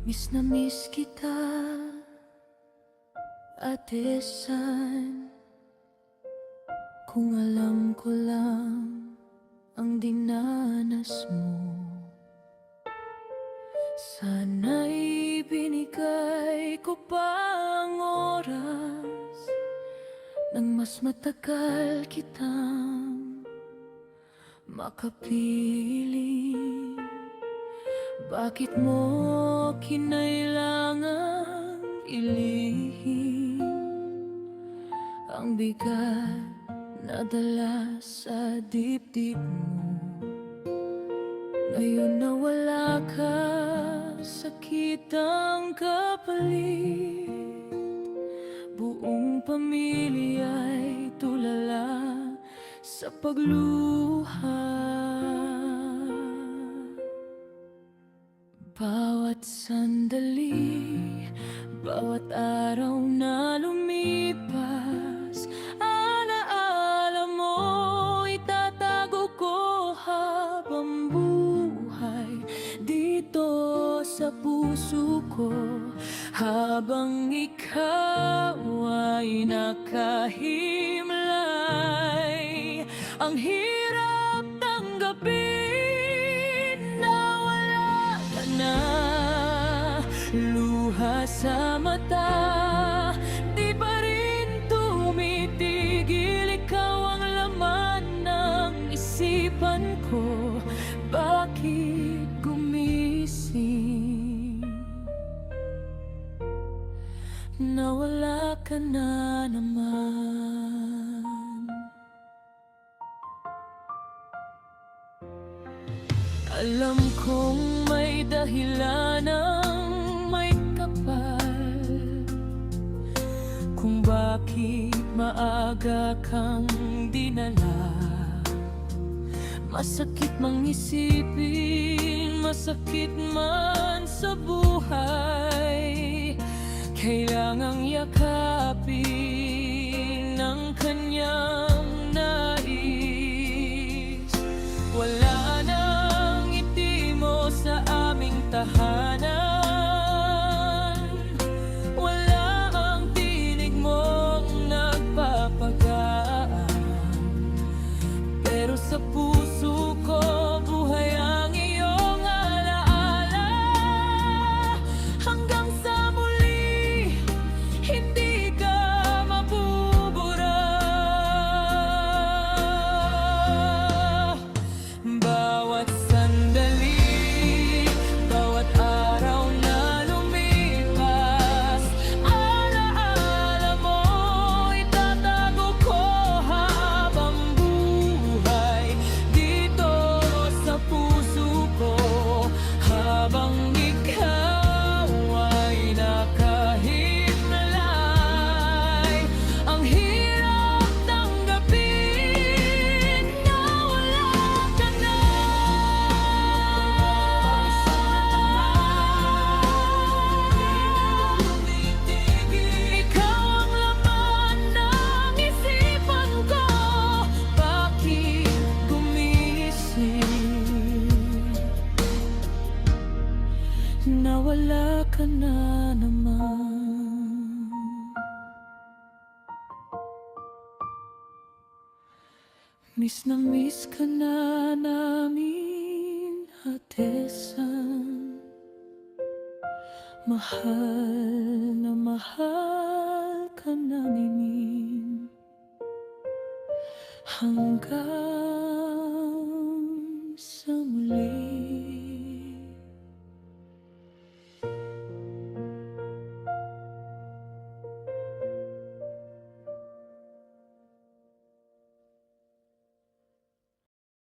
Na miss kita, Ate San. Kung alam ko lang ang dinanas mo, sana'y binigay ko pa ang oras nang mas matagal kitang makapiling. Bakit mo kinailangang ilihim ang bigat na dala sa dibdib mo? Ngayon na wala ka, sakit ang kapalit. Buong pamilya'y tulala sa pagluha. Bawat sandali, bawat araw na lumipas, alaala mo, itatago ko habang buhay dito sa puso ko. Habang ikaw ay nakahimlay, ang hirap tanggapin na wala ka na. Luha sa mata, di pa rin tumitigil. Ikaw ang laman ng isipan ko. Bakit gumising na wala ka na naman? Alam kong may dahilan ang may kapal kung bakit maaga kang dinala. Masakit mang isipin, masakit man sa buhay, kailangang yakapin ng kanyang nais. Wala nang ngiti mo sa aming tahanan, wala ang tinig mong nagpapagaan, pero sa puso ko buhay ang iyong alaala. Hanggang sa muli, hindi ka mabubura. Bawat sandali, bawat araw na lumipas, alaala mo, itatago ko habang buhay dito sa puso ko. Habang ikaw ay nakahimlay, ang hirap tanggapin na wala ka na. Ikaw ang laman ng isipan ko. Bakit gumising na wala ka na naman? Miss na miss ka na namin, Ate San. Mahal na mahal ka namin hanggang